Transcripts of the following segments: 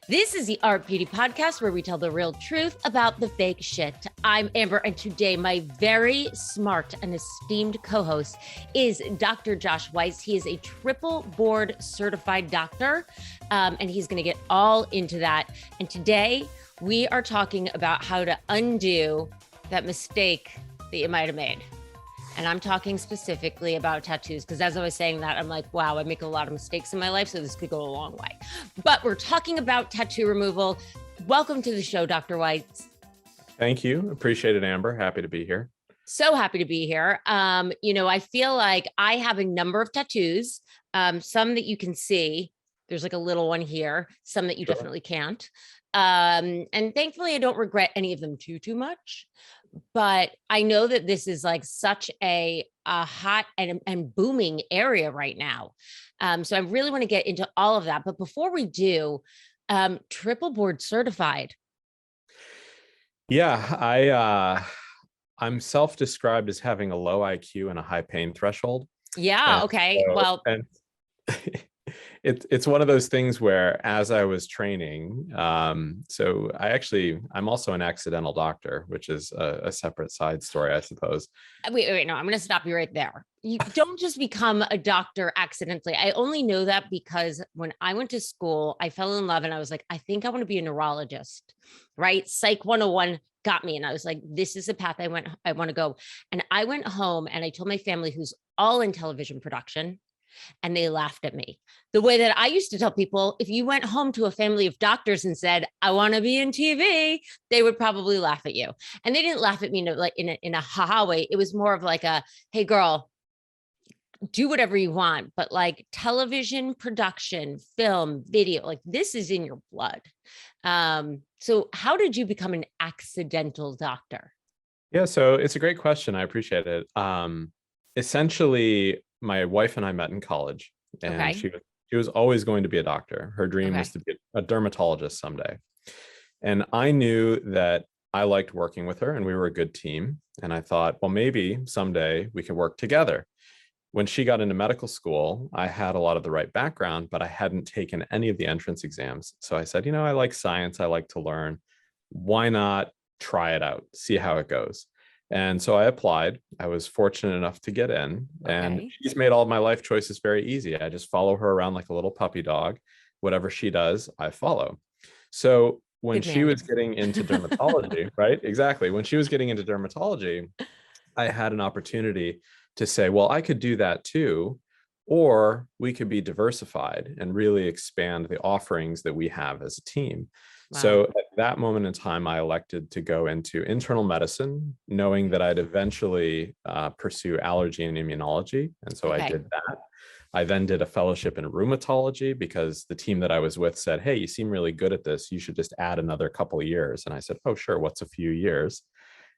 This is the Art Beauty Podcast where we tell the real truth about the fake shit. I'm Amber, and today my very smart and esteemed co-host is Dr. Josh Weitz. He is a triple board certified doctor, and he's going to get all into that. And today we are talking about how to undo that mistake that you might have made. And I'm talking specifically about tattoos, because as I was saying that, I'm like, wow, I make a lot of mistakes in my life, so this could go a long way. But we're talking about tattoo removal. Welcome to the show, Dr. Weitz. Thank you. Appreciate it, Amber. Happy to be here. So happy to be here. I feel like I have a number of tattoos, some that you can see. There's like a little one here, some that you definitely can't. And thankfully, I don't regret any of them too much. But I know that this is like such a hot and booming area right now. So I really want to get into all of that. But before we do, triple board certified. Yeah, I'm self-described as having a low IQ and a high pain threshold. Yeah. And Okay. Well, it's one of those things where as I was training, so I'm also an accidental doctor, which is a separate side story, I suppose. wait, no, I'm going to stop you right there. You don't just become a doctor accidentally. I only know that because when I went to school, I fell in love and I was like, I think I want to be a neurologist, right? Psych 101 got me. And I was like, this is the path I want to go. And I went home and I told my family, who's all in television production, and they laughed at me. The way that I used to tell people, if you went home to a family of doctors and said, I want to be in TV, they would probably laugh at you. And they didn't laugh at me in a ha-ha way. It was more of like a, hey girl, do whatever you want. But like television production, film, video, like this is in your blood. So how did you become an accidental doctor? Yeah, so it's a great question. I appreciate it. Essentially, my wife and I met in college, and Okay. she was always going to be a doctor. Her dream was to be a dermatologist someday. And I knew that I liked working with her and we were a good team. And I thought, well, maybe someday we can work together. When she got into medical school, I had a lot of the right background, but I hadn't taken any of the entrance exams. So I said, I like science. I like to learn. Why not try it out, see how it goes? And so I applied. I was fortunate enough to get in, and she's made all of my life choices very easy. I just follow her around like a little puppy dog. Whatever she does, I follow. So when she was getting into dermatology, right? Exactly. When she was getting into dermatology, I had an opportunity to say, well, I could do that too, or we could be diversified and really expand the offerings that we have as a team. Wow. So at that moment in time, I elected to go into internal medicine, knowing that I'd eventually pursue allergy and immunology. And so I did that. I then did a fellowship in rheumatology because the team that I was with said, hey, you seem really good at this. You should just add another couple of years. And I said, oh, sure. What's a few years?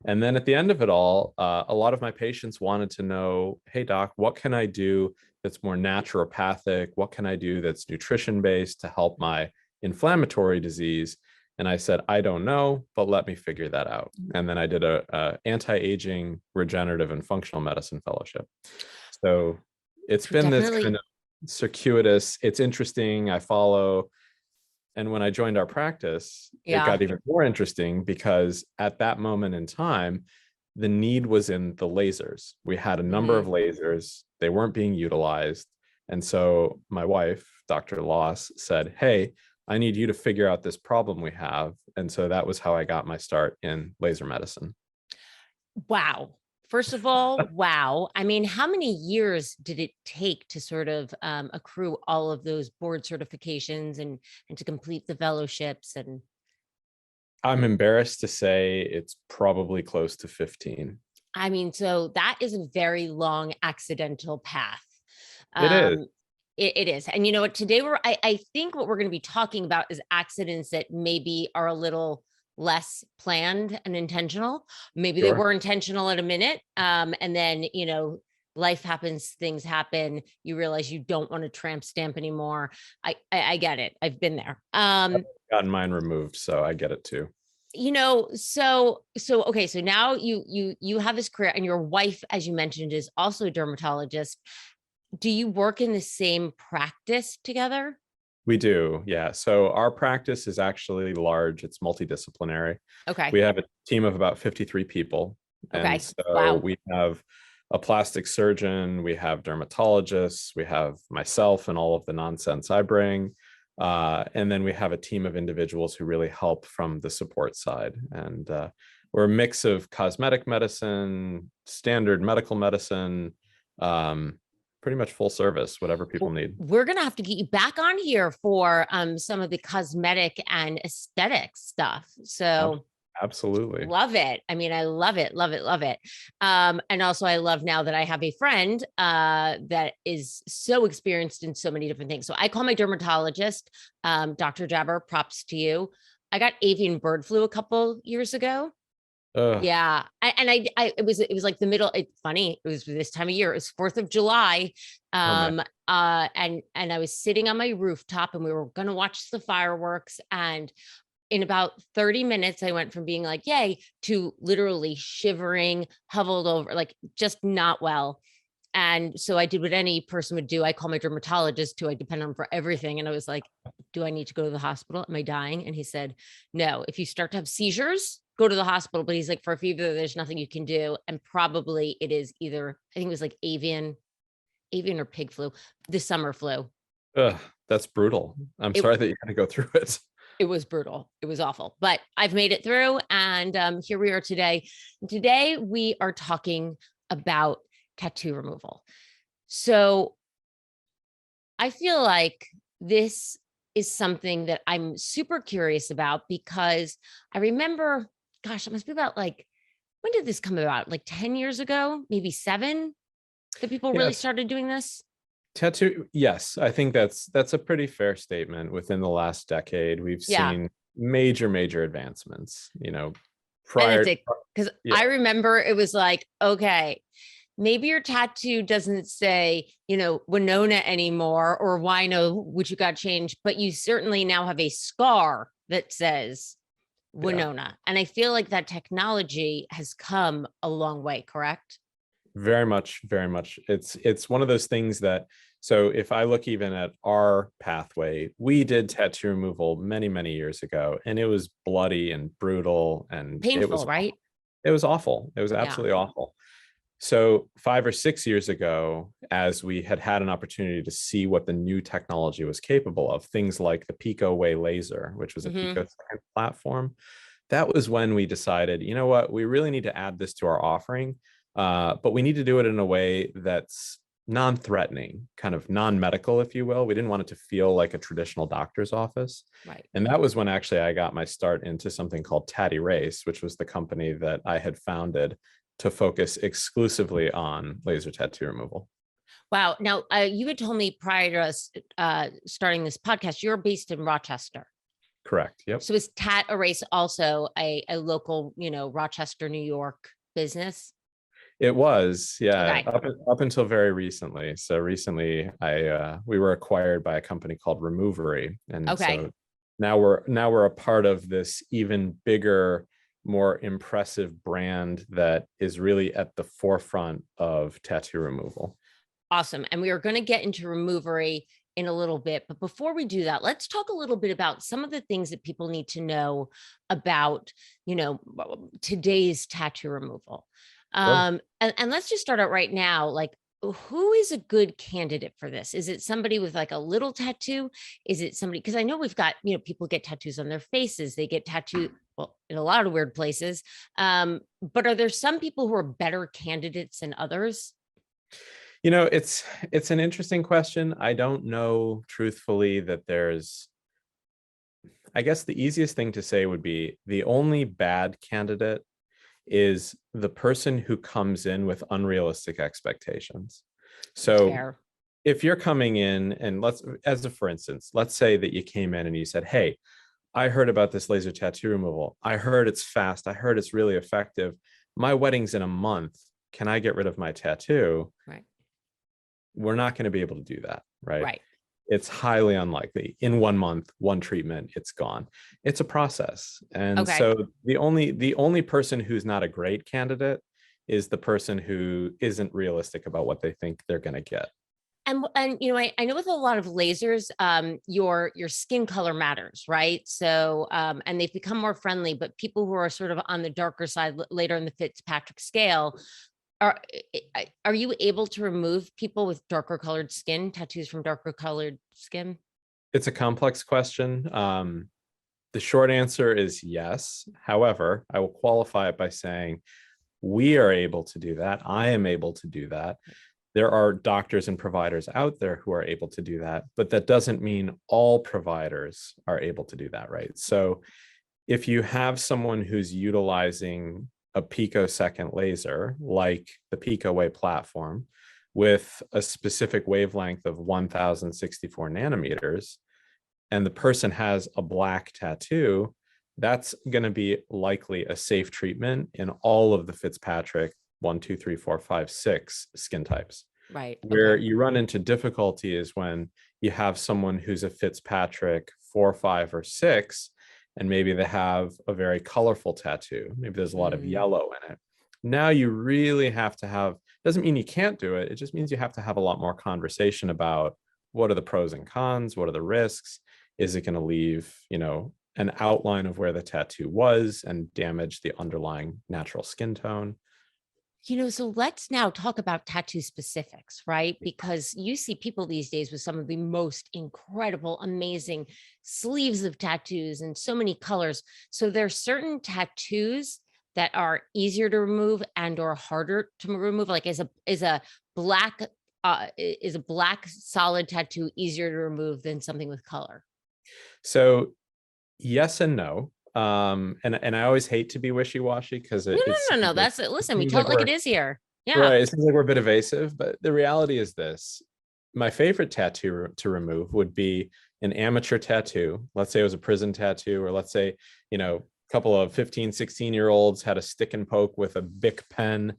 And then at the end of it all, a lot of my patients wanted to know, hey, doc, what can I do that's more naturopathic? What can I do that's nutrition-based to help my inflammatory disease? And I said, I don't know, but let me figure that out. And then I did a anti-aging, regenerative, and functional medicine fellowship. So it's been this kind of circuitous, it's interesting, I follow. And when I joined our practice, it got even more interesting because at that moment in time, the need was in the lasers. We had a number of lasers. They weren't being utilized. And so my wife, Dr. Loss, said, hey, I need you to figure out this problem we have. And so that was how I got my start in laser medicine. Wow. First of all, wow. I mean, how many years did it take to sort of accrue all of those board certifications and to complete the fellowships? And I'm embarrassed to say it's probably close to 15. I mean, so that is a very long accidental path. It is. It is. And you know what, today I think what we're going to be talking about is accidents that maybe are a little less planned and intentional. Maybe they were intentional at a minute. And then, life happens, things happen. You realize you don't want to tramp stamp anymore. I get it. I've been there. I've gotten mine removed, so I get it too. Okay. So now you have this career, and your wife, as you mentioned, is also a dermatologist. Do you work in the same practice together? We do. Yeah. So our practice is actually large. It's multidisciplinary. Okay. We have a team of about 53 people. And Okay. so Wow. we have a plastic surgeon, we have dermatologists, we have myself and all of the nonsense I bring. And then we have a team of individuals who really help from the support side. And we're a mix of cosmetic medicine, standard medical medicine, pretty much full service, whatever people need. We're gonna have to get you back on here for some of the cosmetic and aesthetic stuff. So Absolutely. love it. I mean, I love it, love it, love it. And also I love now that I have a friend that is so experienced in so many different things. So I call my dermatologist, Dr. Jabber, props to you. I got avian bird flu a couple years ago. Ugh. Yeah. It was like the middle. It's funny. It was this time of year. It was 4th of July. Oh, And I was sitting on my rooftop and we were going to watch the fireworks. And in about 30 minutes, I went from being like, yay, to literally shivering, huddled over, like just not well. And so I did what any person would do. I call my dermatologist, who I depend on for everything. And I was like, do I need to go to the hospital? Am I dying? And he said, no, if you start to have seizures, go to the hospital. But he's like, for a fever, there's nothing you can do. And probably it is either, I think it was like avian or pig flu, the summer flu. ugh, that's brutal. I'm sorry that you had to go through it. It was brutal. It was awful, but I've made it through. And here we are today. Today we are talking about tattoo removal. So I feel like this is something that I'm super curious about because I remember, gosh, it must be about like, when did this come about? Like 10 years ago, maybe 7, that people really Yes. started doing this? Tattoo, yes, I think that's a pretty fair statement. Within the last decade, we've Yeah. seen major advancements, And prior. it's because Yeah, I remember it was like, okay, maybe your tattoo doesn't say, Winona anymore or Wino, which you got changed, but you certainly now have a scar that says yeah, Winona. And I feel like that technology has come a long way, correct? very much. It's one of those things that, so if I look even at our pathway, we did tattoo removal many years ago, and it was bloody and brutal, and Painful, right? it was awful. It was Yeah. absolutely awful. So 5 or 6 years ago, as we had an opportunity to see what the new technology was capable of, things like the Pico Way laser, which was a picosecond platform, that was when we decided, you know what, we really need to add this to our offering, but we need to do it in a way that's non-threatening, kind of non-medical, if you will. We didn't want it to feel like a traditional doctor's office. Right. And that was when actually I got my start into something called Tatty Race, which was the company that I had founded to focus exclusively on laser tattoo removal. Wow. Now, you had told me prior to us starting this podcast, you're based in Rochester. Correct. Yep. So is Tat Erase also a local, Rochester, New York business? It was, yeah, Okay. up until very recently. So recently, we were acquired by a company called Removery, and Okay. so now we're a part of this even bigger, more impressive brand that is really at the forefront of tattoo removal. Awesome. And we are going to get into Removery in a little bit. But before we do that, let's talk a little bit about some of the things that people need to know about, today's tattoo removal. Sure. And let's just start out right now. Like, who is a good candidate for this? Is it somebody with like a little tattoo? Is it somebody, because I know we've got, people get tattoos on their faces, they get tattooed, well, in a lot of weird places. But are there some people who are better candidates than others? It's an interesting question. I don't know truthfully that there's, I guess the easiest thing to say would be the only bad candidate is the person who comes in with unrealistic expectations. So Fair. if you're coming in and for instance, let's say that you came in and you said, hey, I heard about this laser tattoo removal. I heard it's fast. I heard it's really effective. My wedding's in a month. Can I get rid of my tattoo? Right. We're not going to be able to do that, right? Right. It's highly unlikely. In 1 month, one treatment, it's gone. It's a process. And Okay. so the only person who's not a great candidate is the person who isn't realistic about what they think they're going to get. And you know, I know with a lot of lasers, your skin color matters, right? So and they've become more friendly, but people who are sort of on the darker side later in the Fitzpatrick scale, are are you able to remove people with darker colored skin, tattoos from darker colored skin? It's a complex question. The short answer is yes. However, I will qualify it by saying we are able to do that. I am able to do that. There are doctors and providers out there who are able to do that, but that doesn't mean all providers are able to do that, right? So if you have someone who's utilizing a picosecond laser, like the PicoWay platform, with a specific wavelength of 1064 nanometers, and the person has a black tattoo, that's going to be likely a safe treatment in all of the Fitzpatrick 1, 2, 3, 4, 5, 6 skin types. Right. Where Okay. you run into difficulty is when you have someone who's a Fitzpatrick 4, 5, or 6, and maybe they have a very colorful tattoo. Maybe there's a lot of Mm. yellow in it. Now you really have to have, doesn't mean you can't do it. It just means you have to have a lot more conversation about what are the pros and cons, what are the risks. Is it going to leave, an outline of where the tattoo was and damage the underlying natural skin tone? You know, so let's now talk about tattoo specifics, right? Because you see people these days with some of the most incredible, amazing sleeves of tattoos and so many colors. So there's certain tattoos that are easier to remove and or harder to remove. Like black is a black solid tattoo easier to remove than something with color? So yes and no. And I always hate to be wishy-washy because No, it no, no, seems no. That's it. Listen, we seems tell like it like it we're is here. Yeah. right. It seems like we're a bit evasive, but the reality is this. My favorite tattoo to remove would be an amateur tattoo. Let's say it was a prison tattoo, or let's say, a couple of 15, 16-year-olds had a stick and poke with a Bic pen,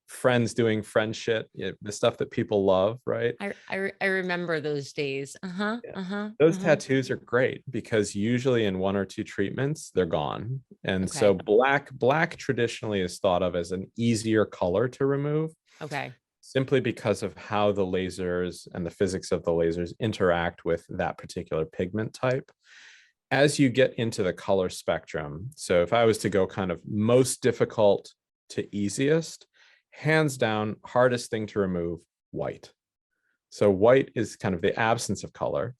friends doing friend shit, the stuff that people love, right? I remember those days. Uh-huh. Yeah. Uh-huh. Those Uh-huh. tattoos are great because usually in 1 or 2 treatments, they're gone. And so Okay. black traditionally is thought of as an easier color to remove, Okay. simply because of how the lasers and the physics of the lasers interact with that particular pigment type. As you get into the color spectrum, so if I was to go kind of most difficult to easiest, hands down, hardest thing to remove, white. So white is kind of the absence of color.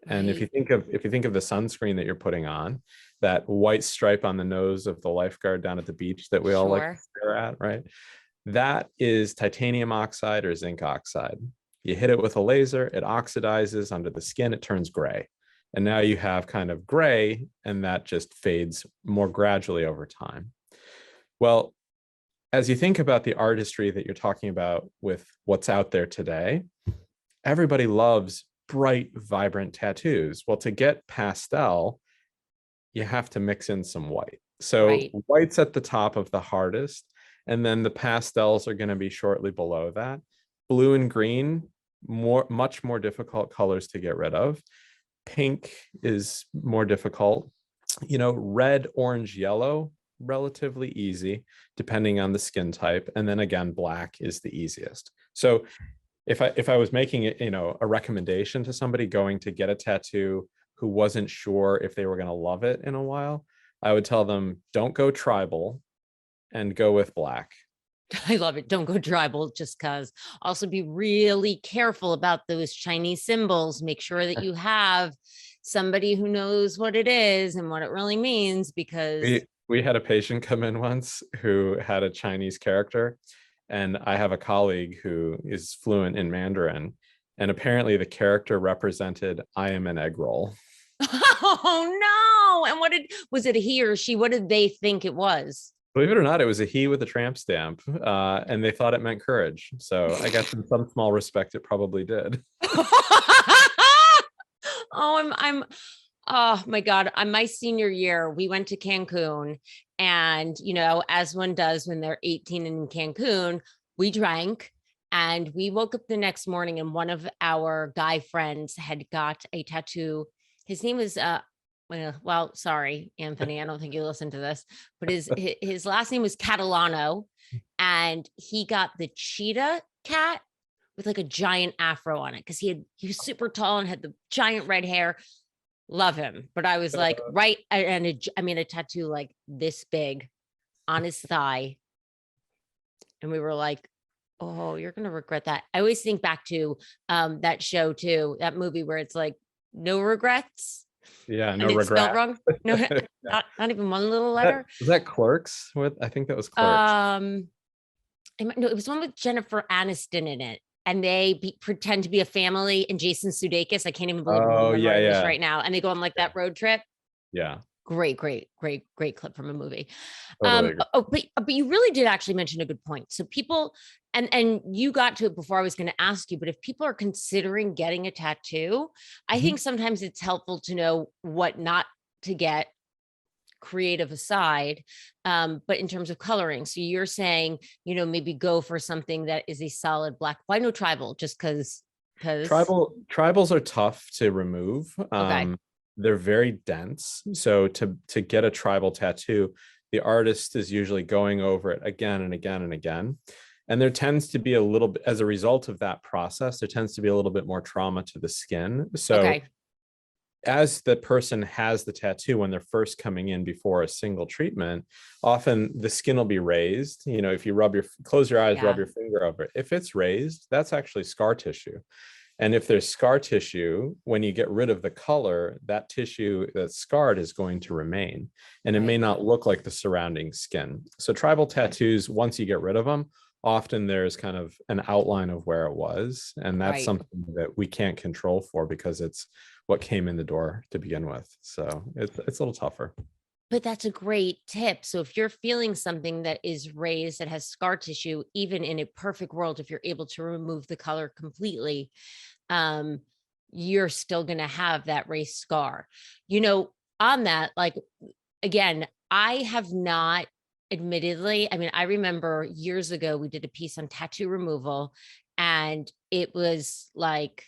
And if you Right. think of the sunscreen that you're putting on, that white stripe on the nose of the lifeguard down at the beach that we all like to Sure. stare at, right? That is titanium oxide or zinc oxide. You hit it with a laser, it oxidizes under the skin, it turns gray. And now you have kind of gray, and that just fades more gradually over time. Well, as you think about the artistry that you're talking about with what's out there today, everybody loves bright, vibrant tattoos. Well, to get pastel, you have to mix in some white. So Right. white's at the top of the hardest, and then the pastels are going to be shortly below that. Blue and green, much more difficult colors to get rid of. Pink is more difficult. Red, orange, yellow, relatively easy, depending on the skin type. And then again, black is the easiest. So if I was making it, a recommendation to somebody going to get a tattoo who wasn't sure if they were going to love it in a while, I would tell them, don't go tribal and go with black. I love it. Don't go tribal just because. Also be really careful about those Chinese symbols. Make sure that you have somebody who knows what it is and what it really means, because We had a patient come in once who had a Chinese character, and I have a colleague who is fluent in Mandarin, and apparently the character represented "I am an egg roll." oh no. And was it a he or she? What did they think it was? Believe it or not, it was a he with a tramp stamp, and they thought it meant courage. So I guess in some small respect, it probably did. I'm oh my God. On my senior year, we went to Cancun, and as one does when they're 18 in Cancun, we drank, and we woke up the next morning, and one of our guy friends had got a tattoo. His name is well, sorry, Anthony, I don't think you listened to this, but his last name was Catalano, and he got the cheetah cat with like a giant afro on it because he was super tall and had the giant red hair. Love him. But I was like, right. And a tattoo like this big on his thigh. And we were like, oh, you're going to regret that. I always think back to that show too, that movie where it's like, no regrets. Yeah, no and it's spelled regret. wrong. No, not even one little letter. Was that Clerks? I think that was Clerks. No, it was one with Jennifer Aniston in it. And they pretend to be a family, and Jason Sudeikis. I can't even believe I'm remembering this right now. And they go on like that road trip. Yeah. Great clip from a movie. Totally But you really did actually mention a good point. So people, and you got to it before I was going to ask you, but if people are considering getting a tattoo, I think sometimes it's helpful to know what not to get, creative aside, but in terms of coloring. So you're saying, maybe go for something that is a solid black. Why no tribal? Just because tribals are tough to remove. Okay. They're very dense. So to get a tribal tattoo, the artist is usually going over it again and again and again. And there tends to be a little bit, as a result of that process, there tends to be a little bit more trauma to the skin. So as the person has the tattoo, when they're first coming in before a single treatment, often the skin will be raised. If you close your eyes, rub your finger over it. If it's raised, that's actually scar tissue. And if there's scar tissue, when you get rid of the color, that tissue that's scarred is going to remain. And it may not look like the surrounding skin. So tribal tattoos, once you get rid of them, often there's kind of an outline of where it was. And that's something that we can't control for because it's what came in the door to begin with. So it's a little tougher. But that's a great tip. So if you're feeling something that is raised, that has scar tissue, even in a perfect world, if you're able to remove the color completely, you're still going to have that raised scar. On that, like, again, I have not, admittedly, I remember years ago, we did a piece on tattoo removal, and it was like,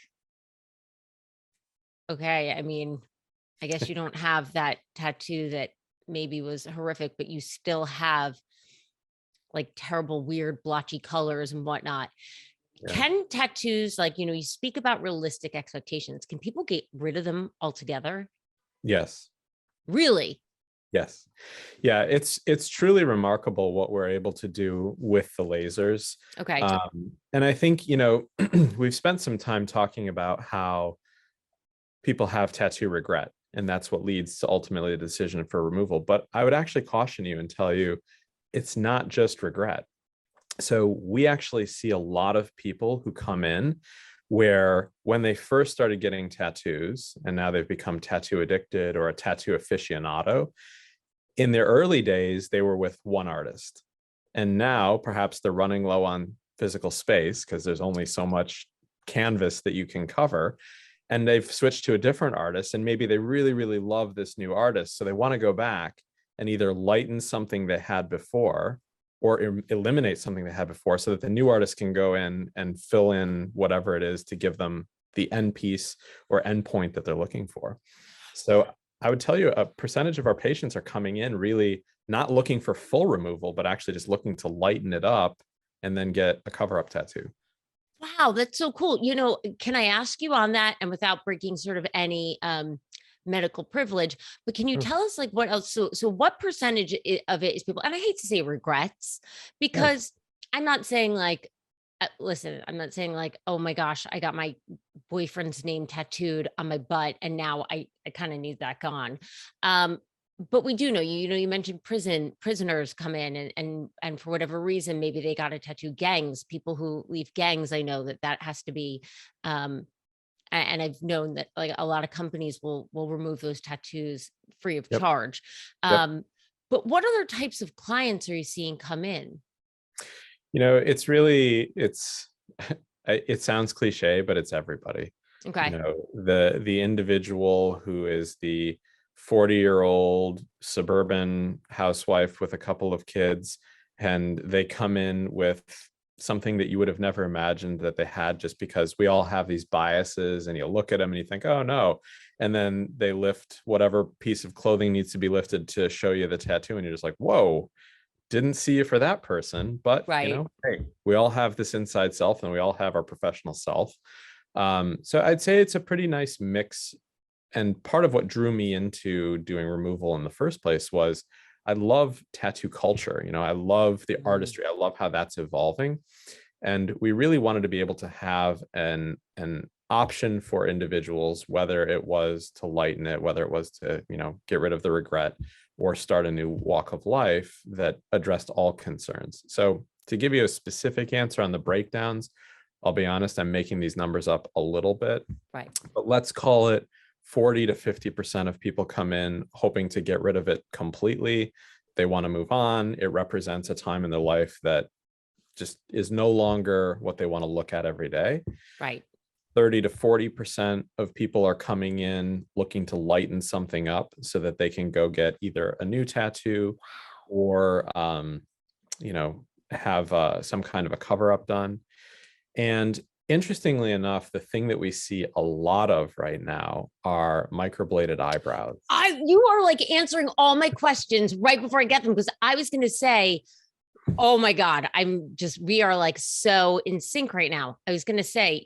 okay, I guess you don't have that tattoo that maybe was horrific, but you still have like terrible, weird, blotchy colors and whatnot. Yeah. Can tattoos, like, you speak about realistic expectations. Can people get rid of them altogether? Yes. Really? Yes. Yeah. It's truly remarkable what we're able to do with the lasers. Okay. And I think, we've spent some time talking about how people have tattoo regret, and that's what leads to ultimately a decision for removal. But I would actually caution you and tell you, it's not just regret. So we actually see a lot of people who come in where when they first started getting tattoos, and now they've become tattoo addicted or a tattoo aficionado, in their early days, they were with one artist. And now perhaps they're running low on physical space because there's only so much canvas that you can cover. And they've switched to a different artist, and maybe they really, really love this new artist. So they want to go back and either lighten something they had before or eliminate something they had before so that the new artist can go in and fill in whatever it is to give them the end piece or end point that they're looking for. So I would tell you a percentage of our patients are coming in really not looking for full removal, but actually just looking to lighten it up and then get a cover-up tattoo. Wow, that's so cool. Can I ask you on that, and without breaking sort of any medical privilege, but can you tell us like what else? So what percentage of it is people, and I hate to say regrets, because I'm not saying like, listen, I'm not saying like, oh my gosh, I got my boyfriend's name tattooed on my butt and now I kind of need that gone. But we do know, you mentioned prisoners come in and for whatever reason, maybe they got a tattoo. Gangs, people who leave gangs, I know that has to be, and I've known that like a lot of companies will remove those tattoos free of charge. But what other types of clients are you seeing come in? It sounds cliche, but it's everybody. Okay. The individual who is the 40-year-old suburban housewife with a couple of kids, and they come in with something that you would have never imagined that they had, just because we all have these biases, and you look at them and you think, oh no, and then they lift whatever piece of clothing needs to be lifted to show you the tattoo, and you're just like, whoa, didn't see you for that person, but Right. hey, we all have this inside self and we all have our professional self. So I'd say it's a pretty nice mix. And part of what drew me into doing removal in the first place was I love tattoo culture. I love the Mm, artistry. I love how that's evolving. And we really wanted to be able to have an option for individuals, whether it was to lighten it, whether it was to, get rid of the regret or start a new walk of life that addressed all concerns. So to give you a specific answer on the breakdowns, I'll be honest, I'm making these numbers up a little bit, right. but let's call it 40 to 50% of people come in hoping to get rid of it completely. They want to move on. It represents a time in their life that just is no longer what they want to look at every day. Right. 30 to 40% of people are coming in looking to lighten something up so that they can go get either a new tattoo or, have some kind of a cover up done. And interestingly enough, the thing that we see a lot of right now are microbladed eyebrows. You are like answering all my questions right before I get them, because I was going to say, oh my God, we are like so in sync right now. I was going to say,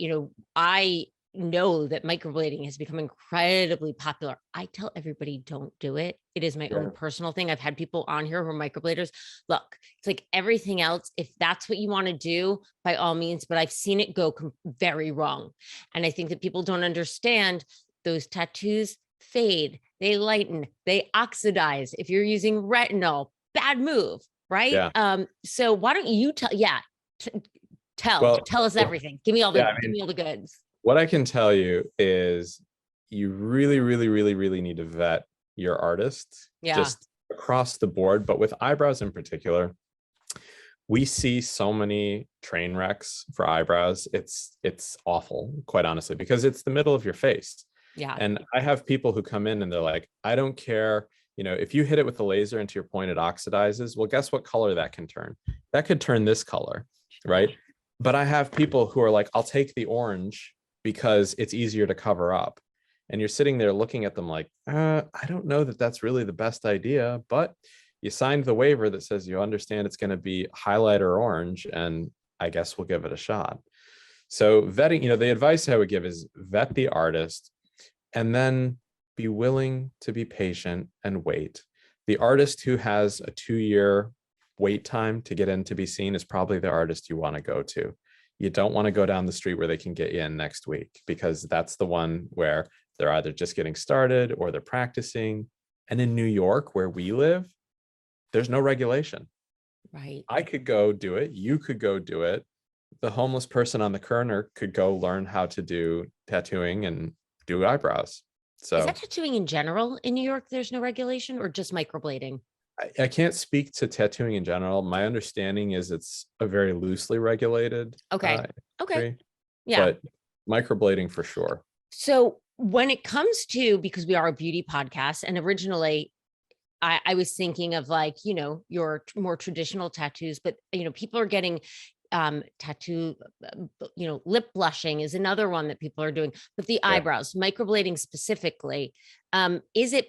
I know that microblading has become incredibly popular. I tell everybody, don't do it. It is my own personal thing. I've had people on here who are microbladers. Look, it's like everything else. If that's what you want to do, by all means, but I've seen it go very wrong. And I think that people don't understand those tattoos fade, they lighten, they oxidize. If you're using retinol, bad move. Right. Yeah. So why don't you tell us everything. Give me all the goods. What I can tell you is you really, really, really, really need to vet your artist just across the board. But with eyebrows in particular, we see so many train wrecks for eyebrows. It's awful, quite honestly, because it's the middle of your face. Yeah. And I have people who come in and they're like, I don't care. If you hit it with the laser and to your point, it oxidizes. Well, guess what color that can turn? That could turn this color, right? But I have people who are like, I'll take the orange because it's easier to cover up. And you're sitting there looking at them like, I don't know that that's really the best idea, but you signed the waiver that says you understand it's going to be highlighter orange, and I guess we'll give it a shot. So vetting, the advice I would give is vet the artist and then be willing to be patient and wait. The artist who has a 2-year wait time to get in to be seen is probably the artist you want to go to. You don't want to go down the street where they can get you in next week, because that's the one where they're either just getting started or they're practicing. And in New York, where we live, there's no regulation. Right. I could go do it. You could go do it. The homeless person on the corner could go learn how to do tattooing and do eyebrows. So is that tattooing in general in New York? There's no regulation, or just microblading? I can't speak to tattooing in general. My understanding is it's a very loosely regulated Okay. industry, Yeah. but microblading for sure. So when it comes to, because we are a beauty podcast, and originally I was thinking of like, your more traditional tattoos, but people are getting tattoo, lip blushing is another one that people are doing, but the eyebrows, microblading specifically, is it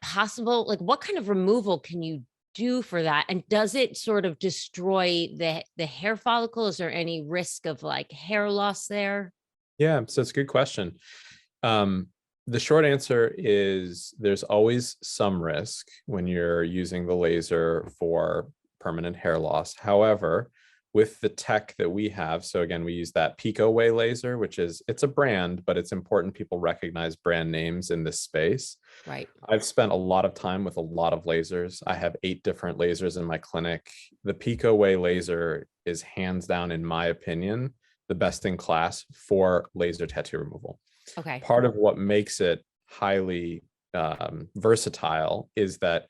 possible? Like, what kind of removal can you do for that? And does it sort of destroy the hair follicle? Is there any risk of like hair loss there? Yeah, so it's a good question. The short answer is there's always some risk when you're using the laser for permanent hair loss. However, with the tech that we have, so again, we use that Pico Way laser, it's a brand, but it's important people recognize brand names in this space. Right. I've spent a lot of time with a lot of lasers. I have 8 different lasers in my clinic. The Pico Way laser is hands down, in my opinion, the best in class for laser tattoo removal. Okay. Part of what makes it highly versatile is that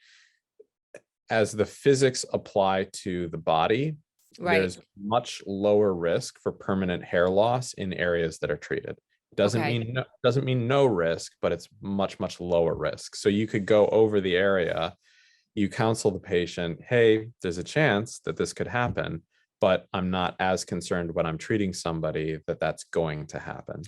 as the physics apply to the body, there's much lower risk for permanent hair loss in areas that are treated. Doesn't mean no risk, but it's much, much lower risk. So you could go over the area, you counsel the patient, hey, there's a chance that this could happen, but I'm not as concerned when I'm treating somebody that that's going to happen.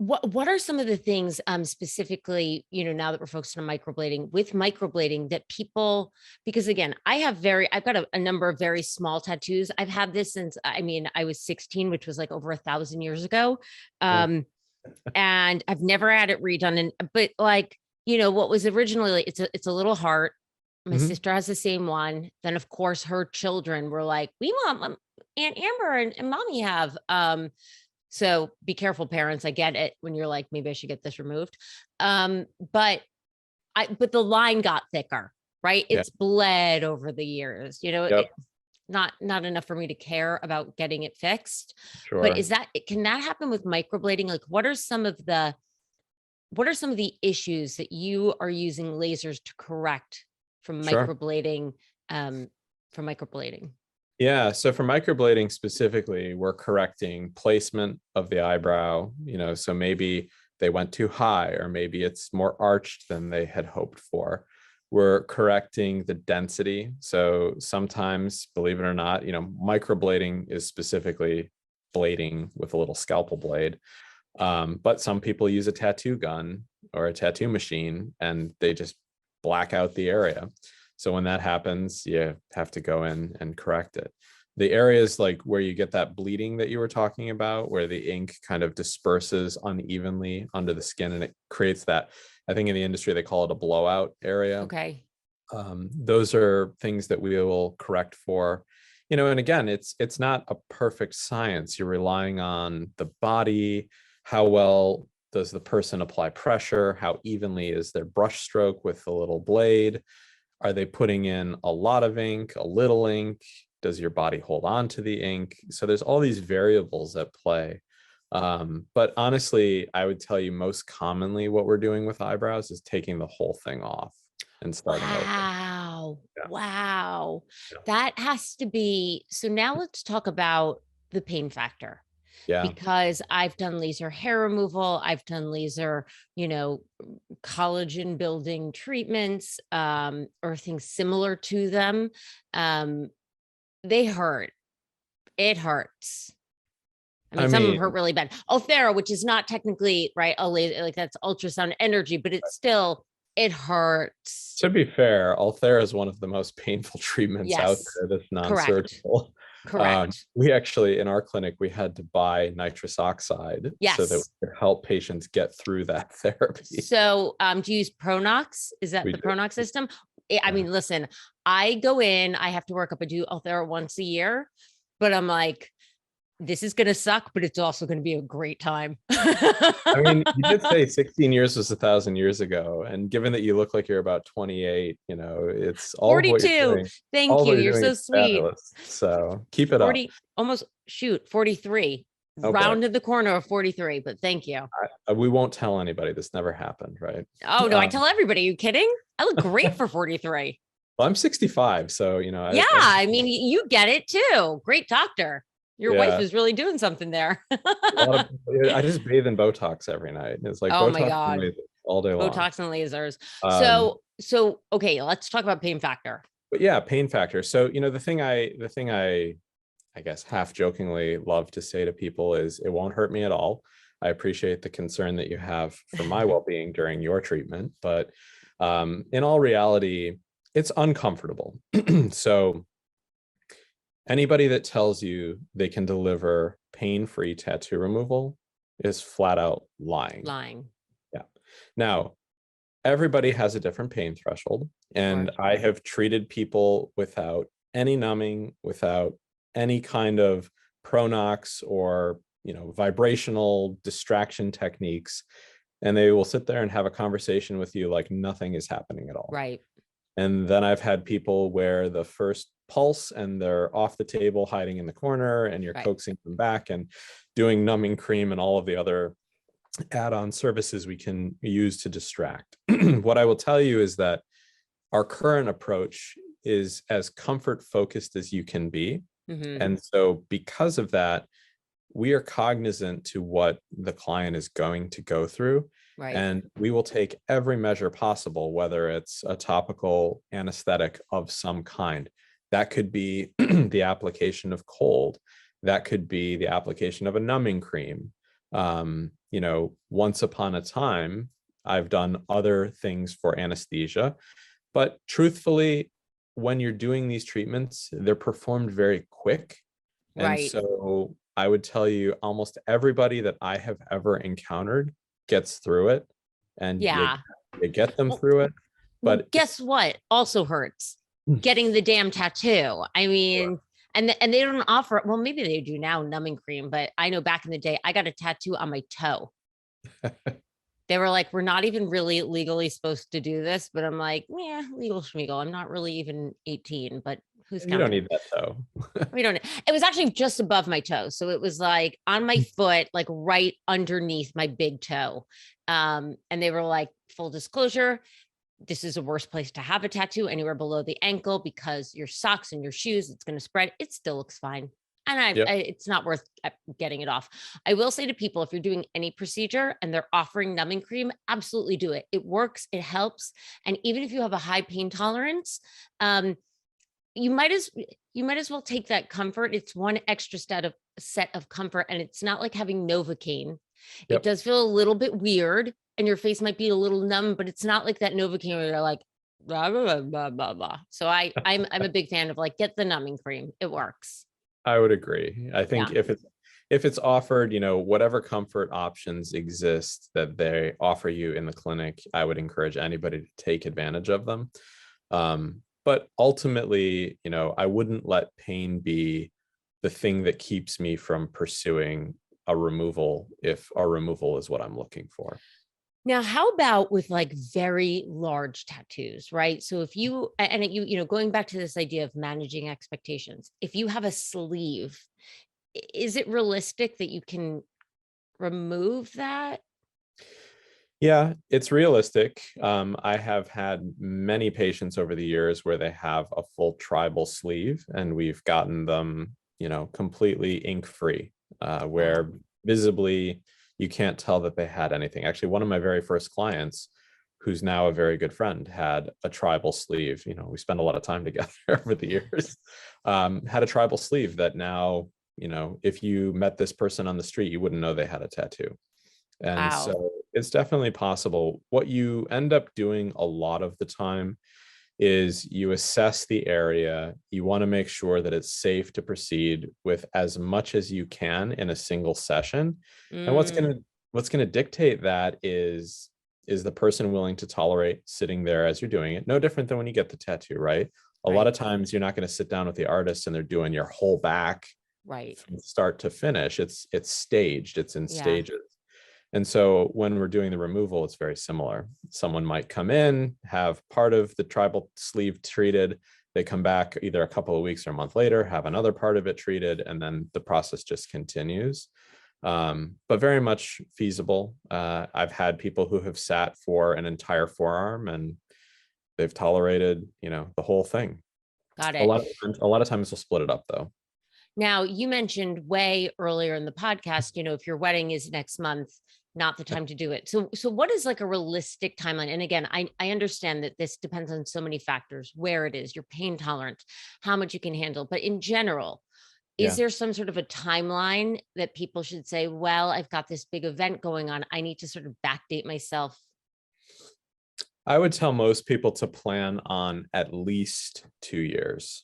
what are some of the things specifically, now that we're focused on microblading, with microblading that people, because again, I've got a number of very small tattoos. I've had this since, I mean, I was 16, which was like over 1,000 years ago. Cool. And I've never had it redone. But like, what was originally, it's a little heart. My Mhm. sister has the same one. Then of course her children were like, we want Aunt Amber and mommy have, so be careful, parents. I get it when you're like, maybe I should get this removed. But but the line got thicker, right? Yeah. It's bled over the years, Yep. not enough for me to care about getting it fixed. But Sure. can that happen with microblading? Like, what are some of the issues that you are using lasers to correct from Sure. microblading, um, from microblading? Yeah. So for microblading specifically, we're correcting placement of the eyebrow, so maybe they went too high, or maybe it's more arched than they had hoped for. We're correcting the density. So sometimes, believe it or not, microblading is specifically blading with a little scalpel blade. But some people use a tattoo gun or a tattoo machine and they just black out the area. So when that happens, you have to go in and correct it. The areas like where you get that bleeding that you were talking about, where the ink kind of disperses unevenly under the skin and it creates that, I think in the industry, they call it a blowout area. Okay. Those are things that we will correct for, and again, it's not a perfect science. You're relying on the body. How well does the person apply pressure? How evenly is their brush stroke with the little blade? Are they putting in a lot of ink, a little ink? Does your body hold on to the ink? So there's all these variables at play. But honestly, I would tell you most commonly what we're doing with eyebrows is taking the whole thing off and starting over. Wow. Yeah. Wow. Yeah. That has to be. So now let's talk about the pain factor, Yeah. because I've done laser hair removal. I've done laser, collagen building treatments, or things similar to them. Um, they hurt. It hurts. I I mean, some of them mean, hurt really bad. Ulthera, which is not technically right, a laser, like that's ultrasound energy, but it's still, it hurts. to be fair, Ulthera is one of the most painful treatments out Yes, there that's correct. non-surgical. Correct. We actually, in our clinic, we had to buy nitrous oxide so that Yes. we could help patients get through that therapy. So, do you use Pronox? Is that We the do. Pronox system? I Yeah. mean, listen, I go in, I have to work up. I do Ulthera once a year, but I'm like, this is going to suck, but it's also going to be a great time. I mean, you did say 16 years was 1,000 years ago. And given that you look like you're about 28, it's all of what you're 42. doing. All Thank of you. what You're you're doing so is sweet. fabulous. So keep it up. 40, almost shoot, 43. Oh boy. Rounded the corner of 43, but thank you. We won't tell anybody. This never happened, right? Oh, no, I tell everybody. Are you kidding? I look great for 43. Well, I'm 65, so Yeah, I mean, you get it too. Great doctor. Your wife yeah. is really doing something there. I just bathe in Botox every night. It's like Oh my Botox God. and lasers all day long. Botox and lasers. Um, So okay, let's talk about pain factor. but yeah, pain factor. So the thing I guess half jokingly love to say to people is it won't hurt me at all. I appreciate the concern that you have for my well-being during your treatment, but in all reality, it's uncomfortable. So anybody that tells you they can deliver pain-free tattoo removal is flat out lying. Lying. Yeah. Now, everybody has a different pain threshold, and I have treated people without any numbing, without any kind of Pronox or vibrational distraction techniques, and they will sit there and have a conversation with you like nothing is happening at all. Right. And then I've had people where the first pulse and they're off the table hiding in the corner and you're coaxing them back and doing numbing cream and all of the other add-on services we can use to distract. What I will tell you is that our current approach is as comfort focused as you can be. Mm-hmm. And so because of that, we are cognizant to what the client is going to go through. Right. And we will take every measure possible, whether it's a topical anesthetic of some kind. That could be the application of cold. That could be the application of a numbing cream. Once upon a time, I've done other things for anesthesia, but truthfully, when you're doing these treatments, they're performed very quick. And Right. so I would tell you almost everybody that I have ever encountered gets through it, and Yeah. you get them Well, through it. well, But guess what? Also hurts getting the damn tattoo. I mean, and they don't offer, well, maybe they do now, numbing cream, but I know back in the day, I got a tattoo on my toe. They were like, we're not even really legally supposed to do this, but I'm like, yeah, legal schmeagle. I'm not really even 18, but who's you don't counting? need that though. We don't. It was actually just above my toe, so it was like on my foot, like right underneath my big toe. And they were like, full disclosure, this is the worst place to have a tattoo, anywhere below the ankle, because your socks and your shoes, it's going to spread. It still looks fine. And Yep. it's not worth getting it off. I will say to people, if you're doing any procedure and they're offering numbing cream, absolutely do it. It works, it helps. And even if you have a high pain tolerance, um, you might as well take that comfort. It's one extra set of comfort, and it's not like having Novocaine. It Yep. does feel a little bit weird, and your face might be a little numb, but it's not like that Novocaine where you're like blah blah blah blah blah. So I'm a big fan of like, get the numbing cream. It works. I would agree. I think Yeah. if it's offered, whatever comfort options exist that they offer you in the clinic, I would encourage anybody to take advantage of them. But ultimately, I wouldn't let pain be the thing that keeps me from pursuing a removal if a removal is what I'm looking for. Now, how about with like very large tattoos, right? So if you and going back to this idea of managing expectations, if you have a sleeve, is it realistic that you can remove that? Yeah, it's realistic. I have had many patients over the years where they have a full tribal sleeve, and we've gotten them, completely ink free, Wow. where visibly you can't tell that they had anything. Actually, one of my very first clients, who's now a very good friend, had a tribal sleeve. We spent a lot of time together over the years. Had a tribal sleeve that now, if you met this person on the street, you wouldn't know they had a tattoo. And Wow. so it's definitely possible. What you end up doing a lot of the time is you assess the area. You want to make sure that it's safe to proceed with as much as you can in a single session. And what's Mm, going to what's going to dictate that is the person willing to tolerate sitting there as you're doing it. No different than when you get the tattoo, right? A lot right. of times you're not going to sit down with the artist and they're doing your whole back Right. from start to finish. It's staged, it's in Yeah. stages. And so when we're doing the removal, it's very similar. Someone might come in, have part of the tribal sleeve treated. They come back either a couple of weeks or a month later, have another part of it treated, and then the process just continues. But very much feasible. I've had people who have sat for an entire forearm and they've tolerated, the whole thing. Got A it. lot of a lot of times we'll split it up though. Now, you mentioned way earlier in the podcast, if your wedding is next month, not the time to do it. So what is like a realistic timeline? And again, I understand that this depends on so many factors, where it is, your pain tolerance, how much you can handle. But in general, is Yeah. there some sort of a timeline that people should say, well, I've got this big event going on, I need to sort of backdate myself? I would tell most people to plan on at least 2 years.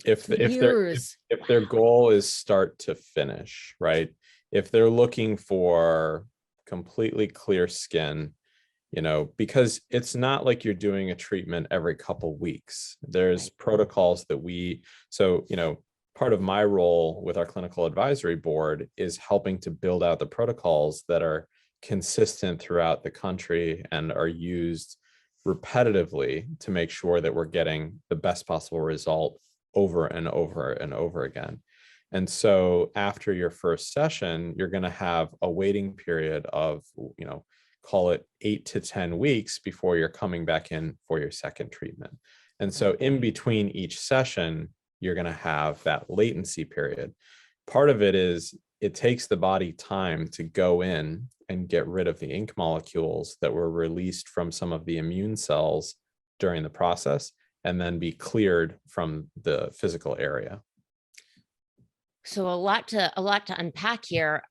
If Two the, if their if, years. if their goal is start to finish, right? If they're looking for completely clear skin, because it's not like you're doing a treatment every couple weeks. There's Right. protocols that part of my role with our clinical advisory board is helping to build out the protocols that are consistent throughout the country and are used repetitively to make sure that we're getting the best possible result over and over and over again. And so after your first session, you're going to have a waiting period of, call it 8 to 10 weeks before you're coming back in for your second treatment. And so Right. in between each session, you're going to have that latency period. Part of it is it takes the body time to go in and get rid of the ink molecules that were released from some of the immune cells during the process and then be cleared from the physical area. So a lot to unpack here.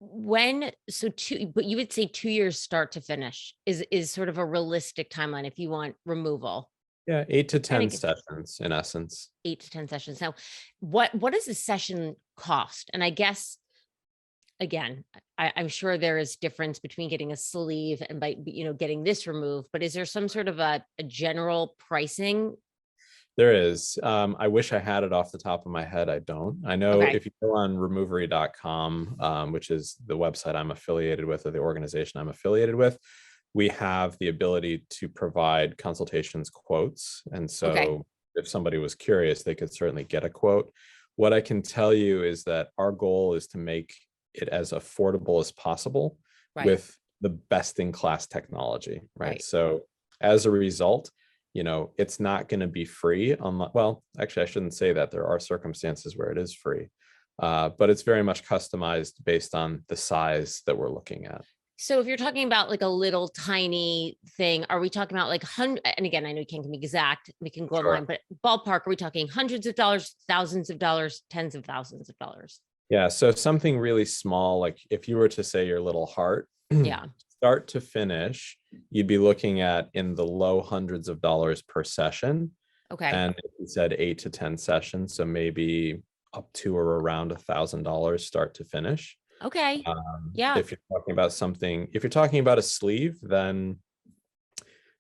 But you would say 2 years start to finish is sort of a realistic timeline if you want removal. Yeah, 8 to Kind 10 of gets sessions in essence. 8 to 10 sessions. Now, what does a session cost? And I guess again, I'm sure there is difference between getting a sleeve and getting this removed, but is there some sort of a general pricing? There is. I wish I had it off the top of my head. I don't. I know Okay. if you go on removery.com, which is the website I'm affiliated with, or the organization I'm affiliated with, we have the ability to provide consultations quotes. And Okay. so if somebody was curious, they could certainly get a quote. What I can tell you is that our goal is to make it as affordable as possible Right. with the best in class technology, right? Right. So as a result, it's not going to be free. Well, actually, I shouldn't say that. There are circumstances where it is free, but it's very much customized based on the size that we're looking at. So if you're talking about like a little tiny thing, are we talking about like hundred? And again, I know you can't give me exact, we can go online, Sure. but ballpark, are we talking hundreds of dollars, thousands of dollars, tens of thousands of dollars? Yeah. So something really small, like if you were to say your little heart, Yeah. start to finish, you'd be looking at in the low hundreds of dollars per session. Okay. And you said 8 to 10 sessions, so maybe up to or around $1,000 start to finish. Okay. Yeah. If you're talking about something, if you're talking about a sleeve, then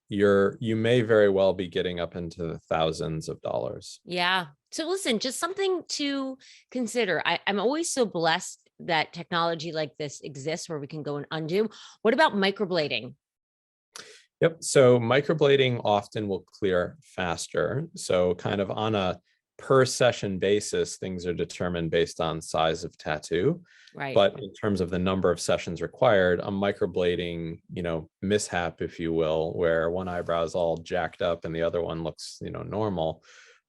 you may very well be getting up into the thousands of dollars. Yeah. So listen, just something to consider. I'm always so blessed that technology like this exists where we can go and undo. What about microblading? Yep. So microblading often will clear faster. So kind of on a per session basis, things are determined based on size of tattoo. Right. But in terms of the number of sessions required, a microblading, mishap, if you will, where one eyebrow is all jacked up and the other one looks, normal,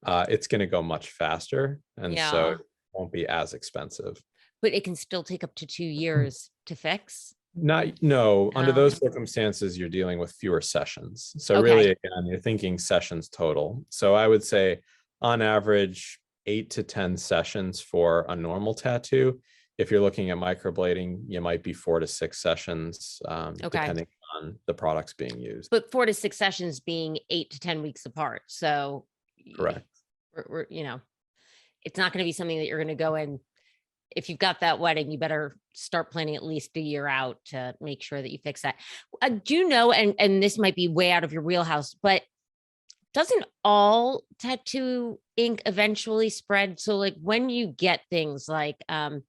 it's going to go much faster. And so Yeah. it won't be as expensive. But it can still take up to 2 years to fix. No, under Oh, those circumstances, you're dealing with fewer sessions. So really, okay. again, you're thinking sessions total. So I would say on average, 8 to 10 sessions for a normal tattoo. If you're looking at microblading, you might be 4 to 6 sessions, Okay. depending on the products being used. But 4 to 6 sessions being 8 to 10 weeks apart. So Correct. it's not going to be something that you're going to go in. If you've got that wedding, you better start planning at least a year out to make sure that you fix that. Do you know, and this might be way out of your wheelhouse, but doesn't all tattoo ink eventually spread? So like when you get things like, I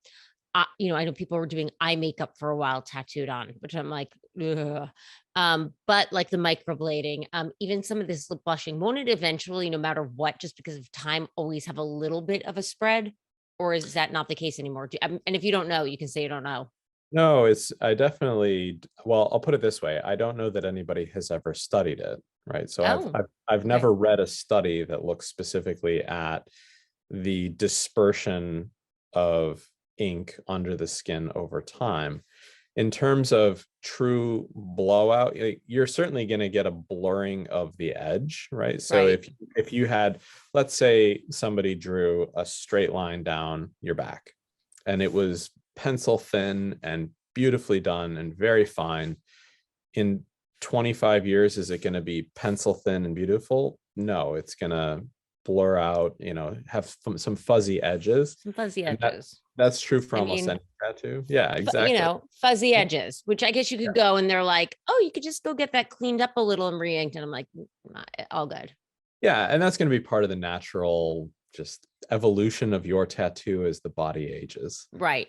know people were doing eye makeup for a while tattooed on, which I'm like, ugh. But like the microblading, even some of this lip blushing, won't it eventually, no matter what, just because of time, always have a little bit of a spread? Or is that not the case anymore? And if you don't know, you can say you don't know. No, well, I'll put it this way. I don't know that anybody has ever studied it, right? So Oh, I've okay. never read a study that looks specifically at the dispersion of ink under the skin over time. In terms of true blowout, you're certainly going to get a blurring of the edge, right? So Right. if you had, let's say somebody drew a straight line down your back and it was pencil thin and beautifully done and very fine, in 25 years, is it going to be pencil thin and beautiful? No, it's going to blur out, have some fuzzy edges. Some fuzzy And edges. that's true for I almost mean, any tattoo. Yeah, exactly. fuzzy edges, which I guess you could go and they're like, oh, you could just go get that cleaned up a little and re-inked. And I'm like, all good. Yeah, and that's going to be part of the natural just evolution of your tattoo as the body ages. Right.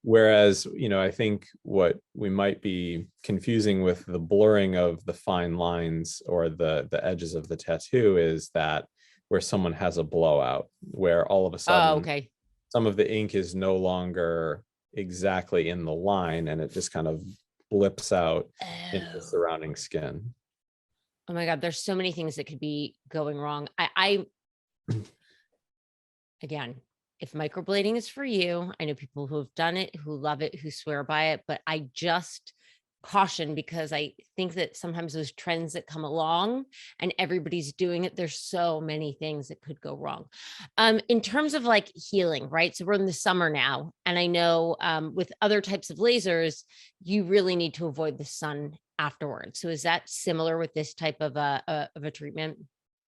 Whereas, I think what we might be confusing with the blurring of the fine lines or the edges of the tattoo is that where someone has a blowout, where all of a sudden Okay. some of the ink is no longer exactly in the line and it just kind of blips out into the surrounding skin. Oh my God, there's so many things that could be going wrong. I again, if microblading is for you, I know people who have done it, who love it, who swear by it, but I just caution, because I think that sometimes those trends that come along and everybody's doing it, there's so many things that could go wrong. In terms of like healing, right? So we're in the summer now, and I know with other types of lasers, you really need to avoid the sun afterwards. So is that similar with this type of a treatment?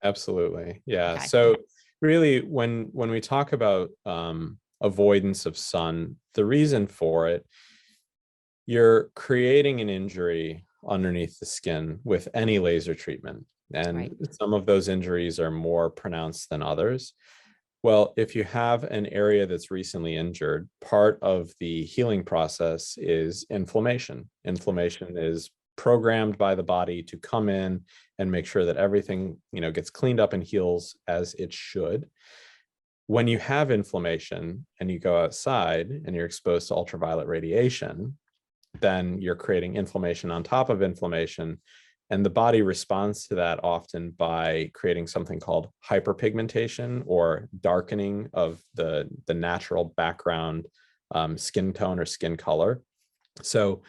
Absolutely. Yeah. Okay. So really, when we talk about avoidance of sun, the reason for it, you're creating an injury underneath the skin with any laser treatment. And Right. some of those injuries are more pronounced than others. Well, if you have an area that's recently injured, part of the healing process is inflammation. Inflammation is programmed by the body to come in and make sure that everything, gets cleaned up and heals as it should. When you have inflammation and you go outside and you're exposed to ultraviolet radiation, then you're creating inflammation on top of inflammation. And the body responds to that often by creating something called hyperpigmentation, or darkening of the natural background skin tone or skin color. So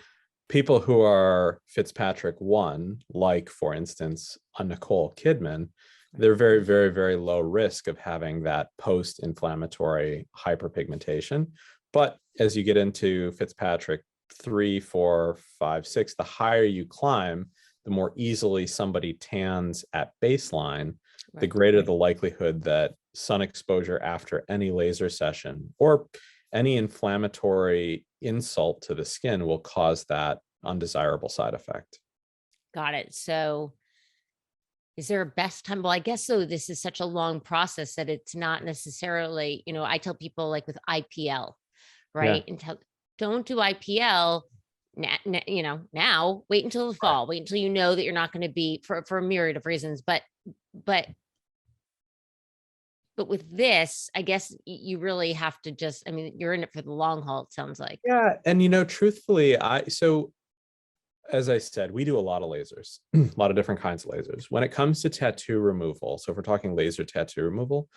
people who are Fitzpatrick 1, like, for instance, a Nicole Kidman, they're very, very, very low risk of having that post-inflammatory hyperpigmentation. But as you get into Fitzpatrick 3, 4, 5, 6, the higher you climb, the more easily somebody tans at baseline, the greater the likelihood that sun exposure after any laser session or any inflammatory insult to the skin will cause that undesirable side effect. Got it. So is there a best time? Well, I guess so. This is such a long process that it's not necessarily, I tell people like with IPL, Yeah. right? And don't do IPL now, wait until the fall, wait until you know that you're not going to be for a myriad of reasons. But with this, I guess you really have to just, I mean, you're in it for the long haul, it sounds like. Yeah. And truthfully, as I said, we do a lot of lasers, a lot of different kinds of lasers. When it comes to tattoo removal, so if we're talking laser tattoo removal,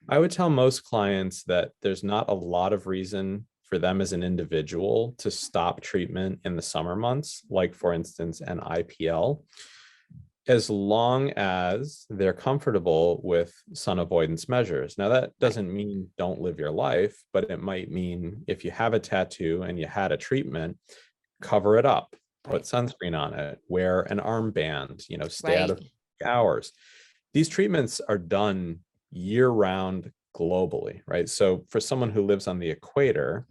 I would tell most clients that there's not a lot of reason for them as an individual to stop treatment in the summer months, like, for instance, an IPL, as long as they're comfortable with sun avoidance measures. Now, that doesn't mean don't live your life, but it might mean if you have a tattoo and you had a treatment, cover it up, put sunscreen on it, wear an armband, stay out of hours. These treatments are done year round globally, right? So for someone who lives on the equator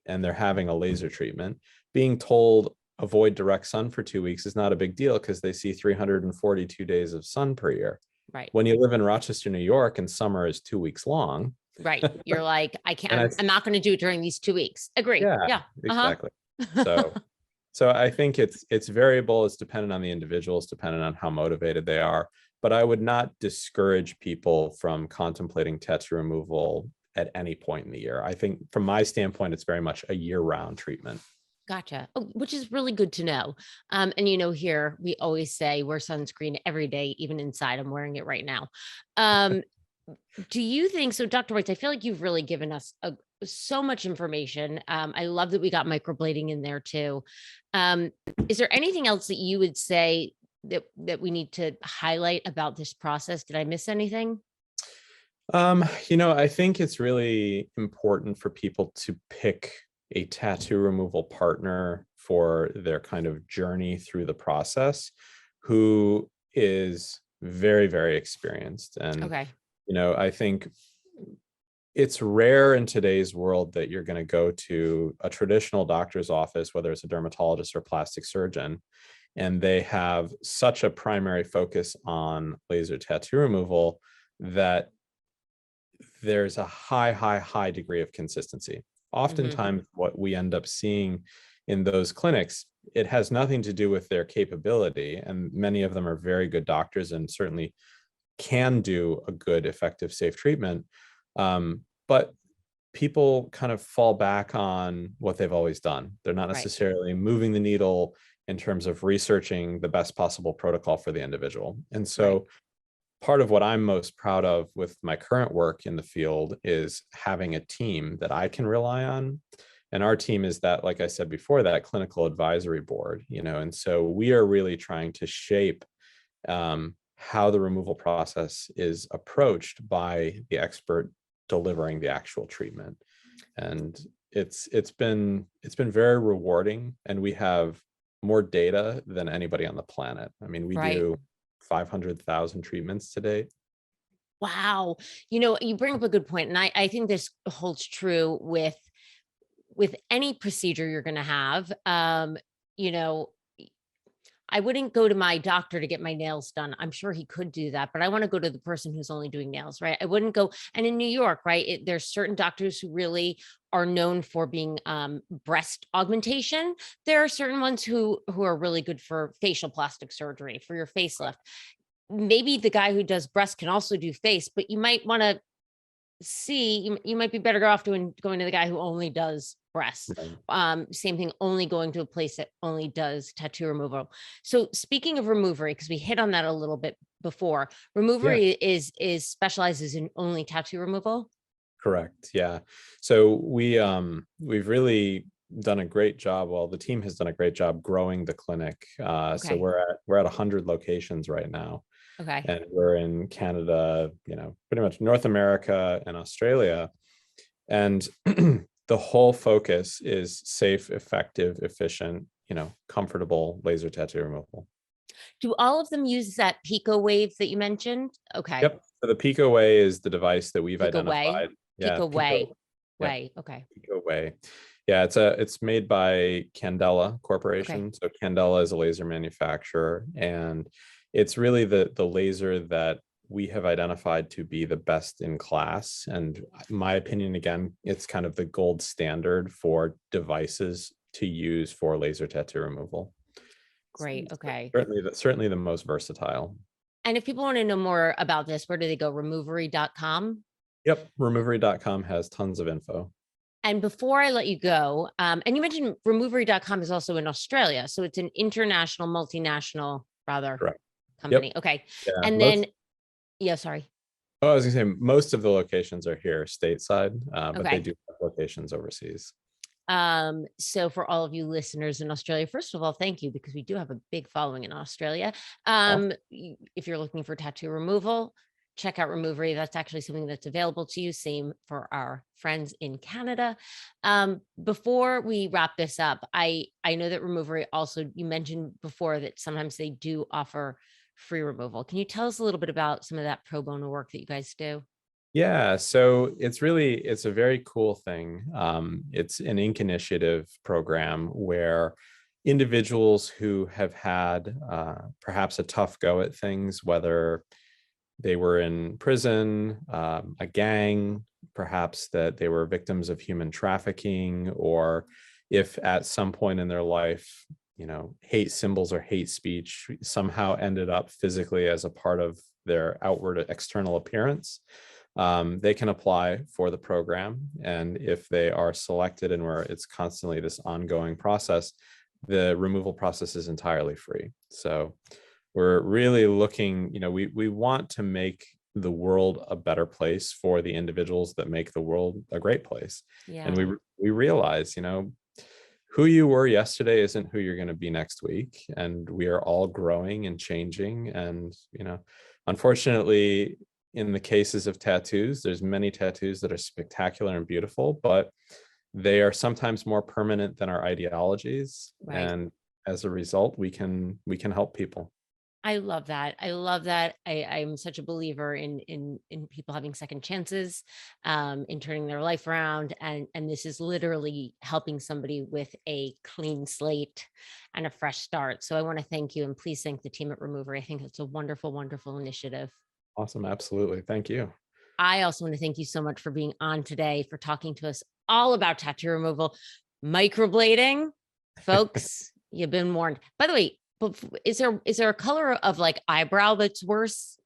and they're having a laser treatment, being told avoid direct sun for 2 weeks is not a big deal because they see 342 days of sun per year. Right. When you live in Rochester, New York, and summer is 2 weeks long. Right. You're like, I'm not going to do it during these 2 weeks. Agree. Yeah. Exactly. So I think it's variable. It's dependent on the individual. It's dependent on how motivated they are. But I would not discourage people from contemplating tattoo removal at any point in the year. I think from my standpoint, it's very much a year-round treatment. Gotcha. Oh, which is really good to know. And here we always say wear sunscreen every day, even inside. I'm wearing it right now. Do you think so, Dr. Weitz? I feel like you've really given us so much information. I love that we got microblading in there too. Is there anything else that you would say that we need to highlight about this process? Did I miss anything? I think it's really important for people to pick a tattoo removal partner for their kind of journey through the process, who is very, very experienced. And, I think it's rare in today's world that you're going to go to a traditional doctor's office, whether it's a dermatologist or plastic surgeon, and they have such a primary focus on laser tattoo removal that there's a high degree of consistency. Oftentimes, what we end up seeing in those clinics, it has nothing to do with their capability, and many of them are very good doctors and certainly can do a good, effective, safe treatment. But people kind of fall back on what they've always done. They're not necessarily moving the needle in terms of researching the best possible protocol for the individual. And so part of what I'm most proud of with my current work in the field is having a team that I can rely on And our team is that, like I said before, that clinical advisory board, and so we are really trying to shape how the removal process is approached by the expert delivering the actual treatment. And it's been very rewarding, and we have more data than anybody on the planet. I mean, we Right. do 500,000 treatments to date. Wow. You bring up a good point, and I think this holds true with any procedure you're going to have. You know, I wouldn't go to my doctor to get my nails done. I'm sure he could do that, but I want to go to the person who's only doing nails, right? I wouldn't go. And in New York, right, there's certain doctors who really are known for being breast augmentation. There are certain ones who are really good for facial plastic surgery, for your facelift. Maybe the guy who does breast can also do face, but you might want to you might be better off going to the guy who only does breasts. Right. Same thing, only going to a place that only does tattoo removal. So speaking of Removery, because we hit on that a little bit before, Yeah. Removery is specializes in only tattoo removal. Correct. Yeah. So we've really done a great job. Well, the team has done a great job growing the clinic. So Okay. we're at 100 locations right now, Okay. and we're in Canada, pretty much North America and Australia. And the whole focus is safe, effective, efficient, comfortable laser tattoo removal. Do all of them use that Pico wave that you mentioned? Okay. Yep. So the Pico Way is the device that we've Pico way. identified. Yeah, Pico way. Pico. Yep. Way. Okay. Pico Way. Yeah, it's made by Candela Okay. Corporation. So Candela is a laser manufacturer, and it's really the laser that we have identified to be the best in class. And my opinion, again, it's kind of the gold standard for devices to use for laser tattoo removal. Great. Okay. Certainly the most versatile. And if people want to know more about this, where do they go? Removery.com. Yep, removery.com has tons of info. And before I let you go, and you mentioned removery.com is also in Australia. So it's an international, multinational, rather, Correct. company. Yep. Okay. Yeah. And then, yeah, sorry. Oh, I was gonna say most of the locations are here stateside, but they Okay. do have locations overseas. So for all of you listeners in Australia, first of all, thank you, because we do have a big following in Australia. Awesome. If you're looking for tattoo removal, check out Removery. That's actually something that's available to you. Same for our friends in Canada. Before we wrap this up, I know that Removery also, you mentioned before that sometimes they do offer free removal. Can you tell us a little bit about some of that pro bono work that you guys do? Yeah, so it's a very cool thing. It's an Ink Initiative program where individuals who have had perhaps a tough go at things, whether they were in prison, a gang, perhaps that they were victims of human trafficking, or if at some point in their life, hate symbols or hate speech somehow ended up physically as a part of their outward external appearance, they can apply for the program. And if they are selected, and where it's constantly this ongoing process, the removal process is entirely free. So we're really looking, we want to make the world a better place for the individuals that make the world a great place. Yeah. And we realize, who you were yesterday isn't who you're going to be next week. And we are all growing and changing. And, unfortunately, in the cases of tattoos, there's many tattoos that are spectacular and beautiful, but they are sometimes more permanent than our ideologies. Right. And as a result, we can help people. I love that. I love that. I'm such a believer in people having second chances, in turning their life around. And this is literally helping somebody with a clean slate and a fresh start. So I want to thank you, and please thank the team at Remover. I think it's a wonderful, wonderful initiative. Awesome. Absolutely. Thank you. I also want to thank you so much for being on today, for talking to us all about tattoo removal, microblading. Folks, you've been warned. By the way, but is there a color of like eyebrow that's worse?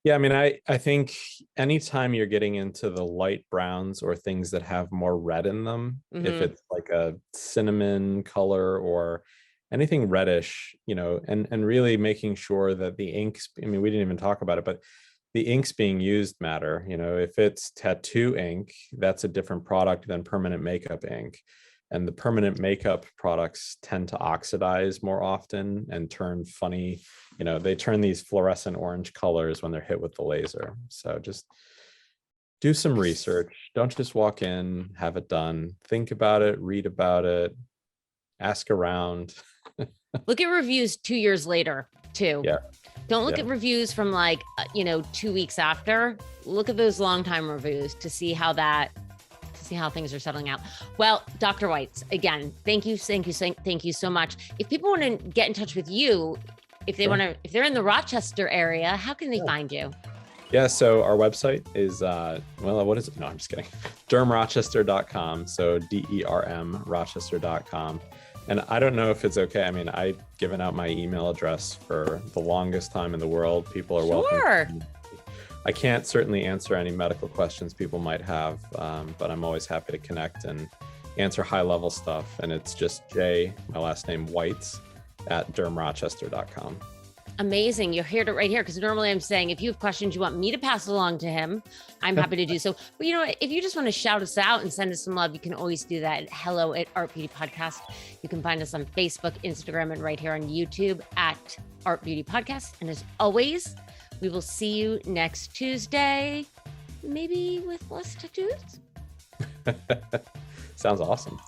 Yeah, I mean, I think anytime you're getting into the light browns or things that have more red in them, if it's like a cinnamon color or anything reddish, and really making sure that the inks, I mean, we didn't even talk about it, but the inks being used matter. If it's tattoo ink, that's a different product than permanent makeup ink. And the permanent makeup products tend to oxidize more often and turn funny. They turn these fluorescent orange colors when they're hit with the laser. So just do some research. Don't just walk in, have it done. Think about it, read about it, ask around. Look at reviews 2 years later too. Yeah. Don't look at reviews from 2 weeks after. Look at those long time reviews to see how things are settling out. Well, Dr. Weitz, again, thank you so much. If people want to get in touch with you, if they're in the Rochester area, how can they find you? Yeah, so our website is, what is it? No, I'm just kidding. dermrochester.com. So DERM Rochester.com. And I don't know if it's okay. I mean, I've given out my email address for the longest time in the world. People are welcome. I can't certainly answer any medical questions people might have, but I'm always happy to connect and answer high-level stuff. And it's just my last name, Weitz, at dermrochester.com. Amazing. You heard it right here. Because normally I'm saying, if you have questions you want me to pass along to him, I'm happy to do so. But you know what? If you just want to shout us out and send us some love, you can always do that at hello@Art Beauty Podcast. You can find us on Facebook, Instagram, and right here on YouTube at Art Beauty Podcast. And as always, we will see you next Tuesday, maybe with less tattoos. Sounds awesome.